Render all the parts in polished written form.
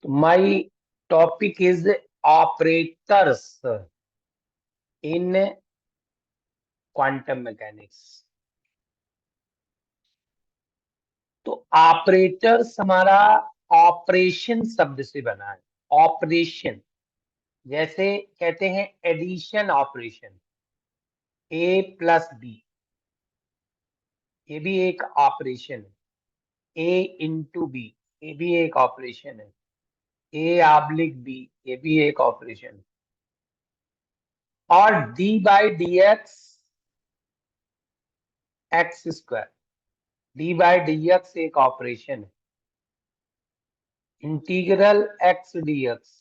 My topic is operators in quantum mechanics. तो operators हमारा operation शब्द से बना है। ऑपरेशन जैसे कहते हैं एडिशन ऑपरेशन, ए प्लस बी, ये भी एक ऑपरेशन है। ए इंटू बी, ये भी एक ऑपरेशन है। ए ऑब्लिक बी, ये भी एक ऑपरेशन है। और d by D x x square, d by D x एक ऑपरेशन है। Integral x d x,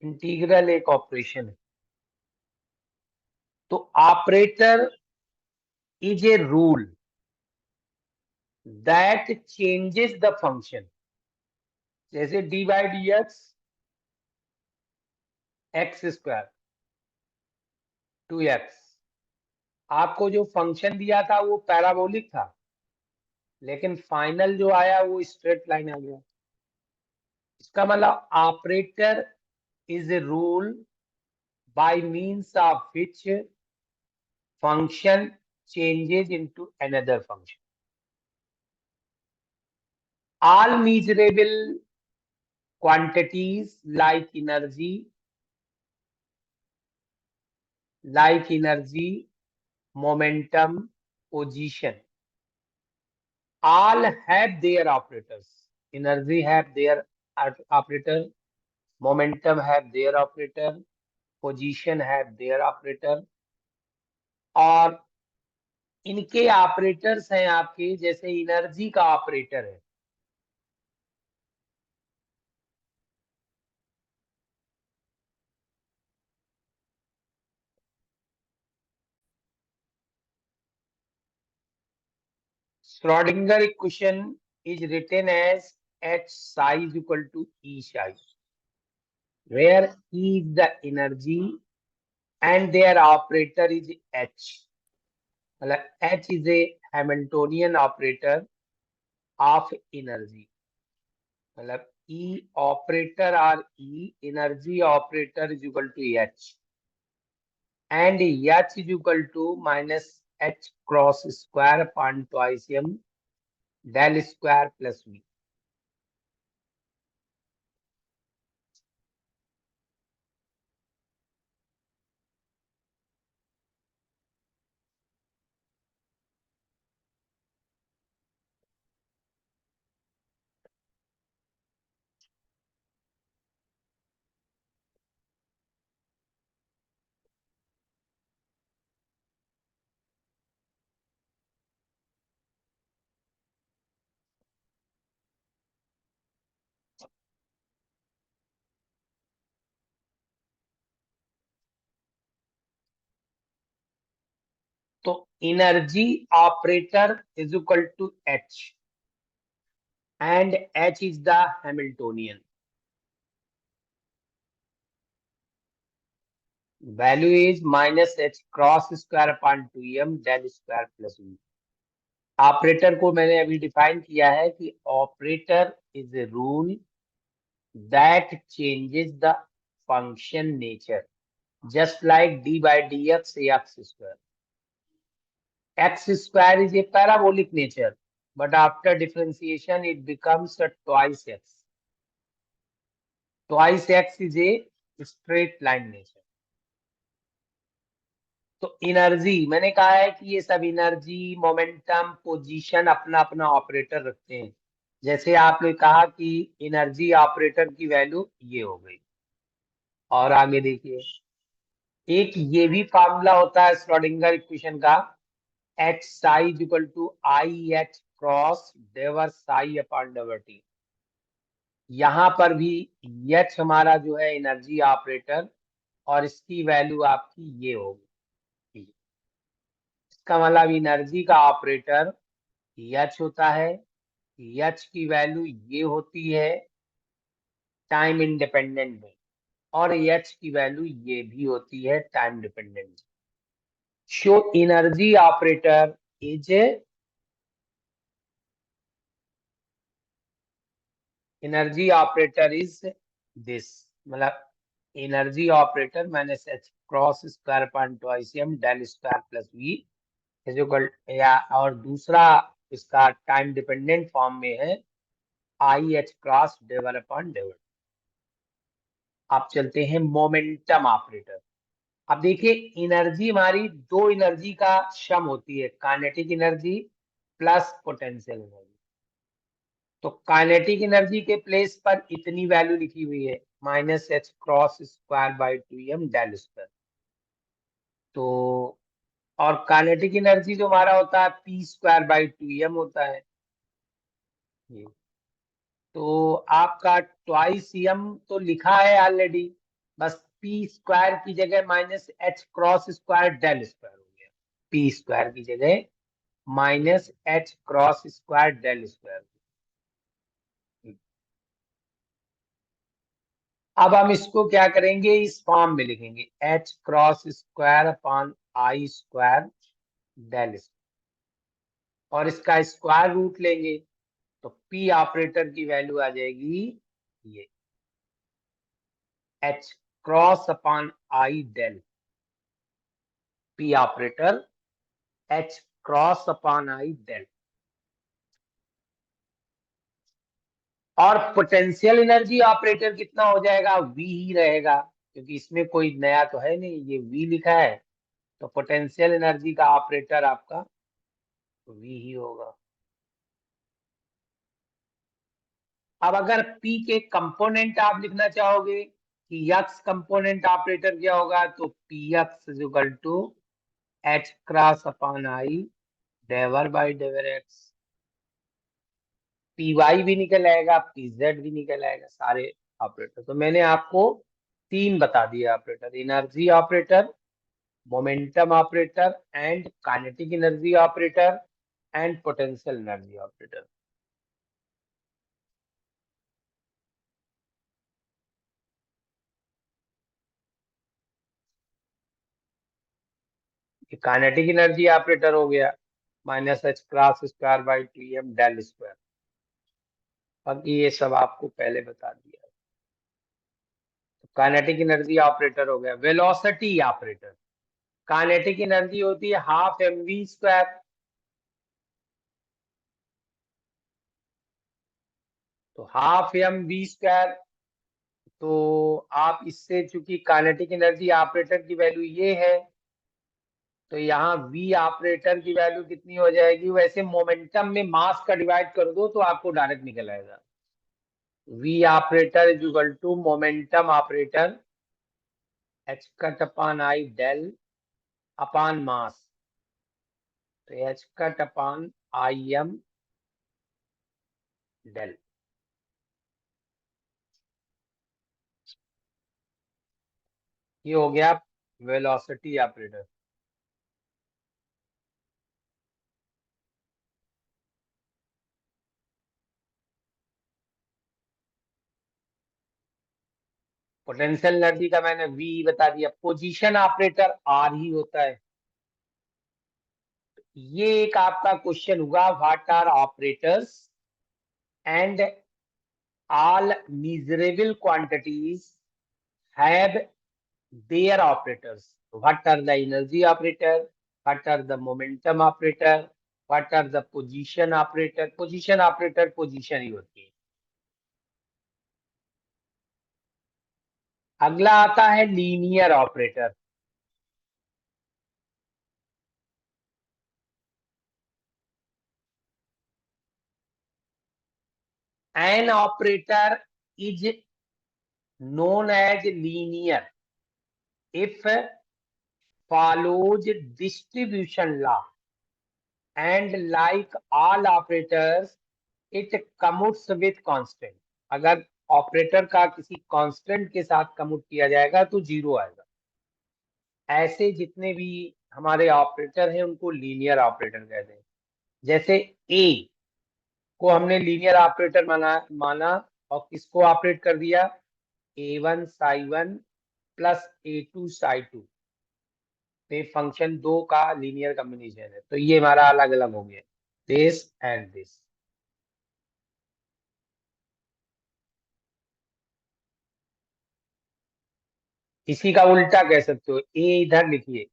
integral एक ऑपरेशन है। तो operator is a rule that changes the function. जैसे d by D x x square to x, आपको जो function दिया था वो पैराबोलिक था, लेकिन फाइनल जो आया वो स्ट्रेट लाइन आ गया। इसका मतलब operator is a rule by means of which function changes into another function. All measurable quantities like energy, momentum, position, all have their operators. Energy have their operator, momentum have their operator, position have their operator, और इनके operators हैं आपके, जैसे energy का operator है। Schrodinger equation is written as H psi is equal to E psi, where E is the energy and their operator is H. मतलब H is a Hamiltonian operator of energy. मतलब E operator or E energy operator is equal to H, and H is equal to minus H cross square upon twice M del square plus V. तो energy operator is equal to H, and H is the Hamiltonian. Value is minus H cross square upon two M del square plus V. Operator को मैंने अभी define किया है कि operator is a rule that changes the function nature, just like D by D x x square. X square is a parabolic nature, but after differentiation, it becomes a twice x. Twice x is a straight line nature. तो energy मैंने कहा है कि ये सब energy, momentum, position अपना अपना operator रखते हैं। जैसे आपने कहा कि एनर्जी ऑपरेटर की वैल्यू ये हो गई। और आगे देखिए, एक ये भी फार्मूला होता है श्रोडिंगर इक्वेशन का, h psi equal to i h cross डेवर साई अपॉन डेवर टी। यहाँ पर भी एच हमारा जो है एनर्जी ऑपरेटर, और इसकी वैल्यू आपकी ये होगी। इसका मतलब एनर्जी का ऑपरेटर एच होता है, एच की वैल्यू ये होती है टाइम इंडिपेंडेंट में, और एच की वैल्यू ये भी होती है time dependent. So energy operator is energy operator is this, मतलब energy operator minus H cross square upon twice m del square plus v is equal, या और दूसरा इसका टाइम डिपेंडेंट फॉर्म में है आई एच क्रॉस डेवर upon डेवर। आप चलते हैं मोमेंटम ऑपरेटर। अब देखिए एनर्जी हमारी दो एनर्जी का सम होती है, kinetic energy plus potential energy. तो काइनेटिक एनर्जी के प्लेस पर इतनी वैल्यू लिखी हुई है minus H cross square by two M del square. तो और काइनेटिक एनर्जी जो हमारा होता है P square by two M होता है ये। तो आपका ट्वाइस एम तो लिखा है ऑलरेडी, बस पी स्क्वायर की जगह minus H cross square del square हो गया, पी स्क्वायर की जगह minus H cross square del square. अब हम इसको क्या करेंगे, इस फॉर्म में लिखेंगे H cross square upon I square del square, और इसका स्क्वायर रूट लेंगे तो पी ऑपरेटर की वैल्यू आ जाएगी ये एच क्रॉस अपॉन आई del, P operator H cross upon आई डेल। और पोटेंशियल एनर्जी ऑपरेटर कितना हो जाएगा, वी ही रहेगा, क्योंकि इसमें कोई नया तो है नहीं, ये वी लिखा है, तो पोटेंशियल एनर्जी का ऑपरेटर आपका वी ही होगा। अब अगर P के कंपोनेंट आप लिखना चाहोगे कि यक्स कंपोनेंट ऑपरेटर क्या होगा, तो p x is equal to h cross upon i डेवर बाई डेवर एक्स। पी वाई भी निकल आएगा, पी जेड भी निकल आएगा, सारे ऑपरेटर। तो मैंने आपको तीन बता दिया operator, energy operator, momentum operator and kinetic energy operator and potential energy operator. Kinetic energy operator हो गया minus H cross square by T M del square, बाकी ये सब आपको पहले बता दिया। तो काइनेटिक एनर्जी ऑपरेटर हो गया। वेलोसिटी ऑपरेटर, काइनेटिक एनर्जी होती है हाफ एम वी स्क्वायर, तो हाफ एम वी स्क्वायर। तो आप इससे, चूंकि काइनेटिक एनर्जी ऑपरेटर की वैल्यू ये है, तो यहाँ वी ऑपरेटर की वैल्यू कितनी हो जाएगी, वैसे मोमेंटम में मास का डिवाइड कर दो तो आपको डायरेक्ट निकल आएगा। V operator is equal to momentum operator h cut upon I del upon mass, तो h cut upon i m del. ये हो गया वेलोसिटी ऑपरेटर। पोटेंशियल एनर्जी का मैंने वी बता दिया। पोजीशन ऑपरेटर आर ही होता है। ये एक आपका क्वेश्चन हुआ, what are operators and all measurable quantities have their operators. What are the energy operator? What are the momentum operator? What are the position operator? Position operator position ही होती है। अगला आता है linear operator. An operator is known as linear if follows distribution law and like all operators it commutes with constant। अगर operator का किसी constant के साथ कम्यूट किया जाएगा तो जीरो आएगा। ऐसे जितने भी हमारे ऑपरेटर हैं उनको लीनियर ऑपरेटर कहते हैं। जैसे ए को हमने लीनियर ऑपरेटर माना और किसको ऑपरेट कर दिया, a one psi one plus a two psi two, तो फंक्शन दो का लीनियर कॉम्बिनेशन है, तो ये हमारा अलग अलग हो गया, दिस एंड दिस। इसी का उल्टा कह सकते हो, ए इधर लिखिए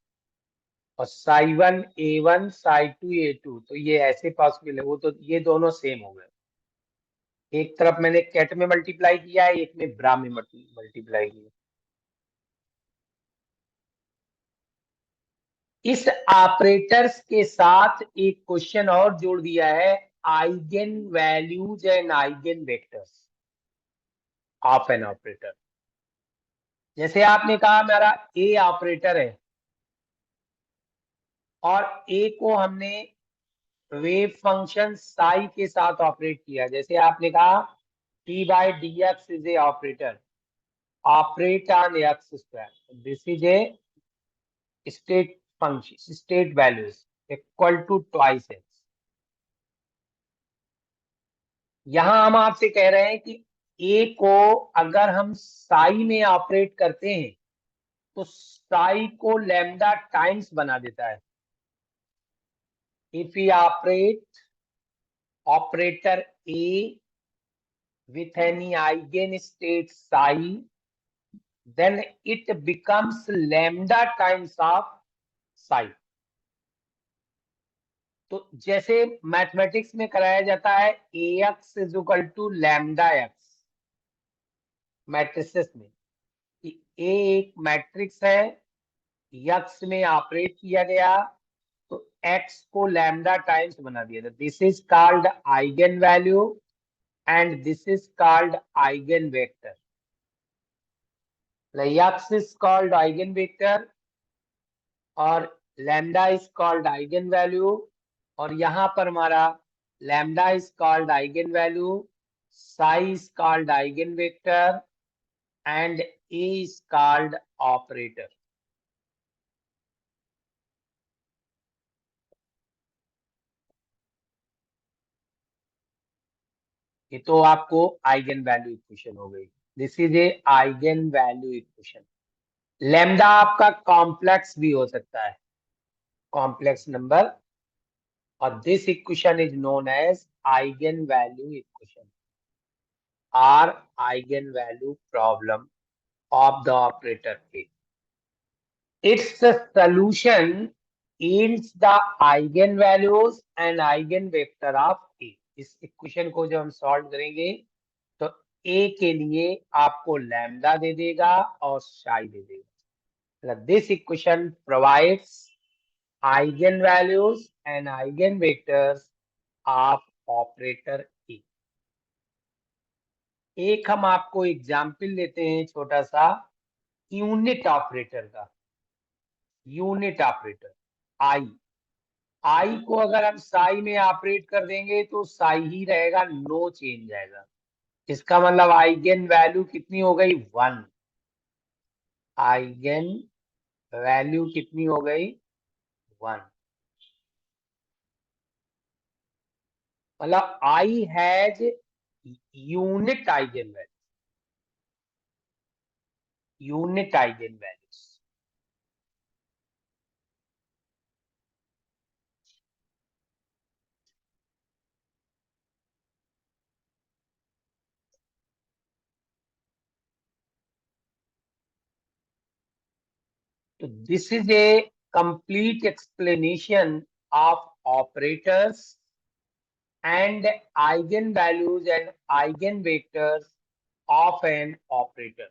और psi1 A1 psi2 A2, तो ये ऐसे पॉसिबल है। वो तो ये दोनों सेम हो गए, एक तरफ मैंने कैट में मल्टीप्लाई किया है, एक में ब्रा में मल्टीप्लाई किया। इस ऑपरेटर्स के साथ एक क्वेश्चन और जोड़ दिया है, eigen values and eigen vectors of an operator. जैसे आपने कहा मेरा ए ऑपरेटर है और ए को हमने वेव फंक्शन साई के साथ ऑपरेट किया। जैसे आपने कहा T by D X is a operator, operate on X square, this is a state function, state values equal to twice X. यहां हम आपसे कह रहे हैं कि ए को अगर हम साई में ऑपरेट करते हैं तो साई को लैम्डा टाइम्स बना देता है। If you operate operator A with any eigenstate psi, then it becomes lambda times of psi। तो जैसे मैथमेटिक्स में कराया जाता है ax is equal to lambda X matrices में, कि ए एक मैट्रिक्स है, यक्स में ऑपरेट किया गया तो एक्स को लैम्डा टाइम्स बना दिया था। This is called eigen value and this is called eigen vector. x is called eigenvector और lambda is called eigen value, और यहां पर हमारा lambda is called eigen value, Sai is called eigen vector and A is called operator. ये तो आपको eigen value equation हो गई। This is A eigen value equation. Lambda आपका कॉम्प्लेक्स भी हो सकता है, कॉम्प्लेक्स नंबर, और this equation is known as eigen value equation or eigenvalue problem of the operator A. Its solution yields the eigenvalues and eigenvector of A। इस equation को जब हम सॉल्व करेंगे तो A के लिए आपको लैम्डा दे देगा और साई दे देगा। This equation provides eigenvalues and eigenvectors of operator A। एक हम आपको एग्जाम्पल लेते हैं छोटा सा यूनिट ऑपरेटर का। यूनिट ऑपरेटर आई, आई को अगर हम साई में ऑपरेट कर देंगे तो साई ही रहेगा, नो चेंज आएगा। इसका मतलब आइगेन वैल्यू कितनी हो गई, 1। आइगेन वैल्यू कितनी हो गई, 1। मतलब I has unit eigen value, unit eigen values. तो this is a complete explanation of operators and eigenvalues and eigenvectors of an operator।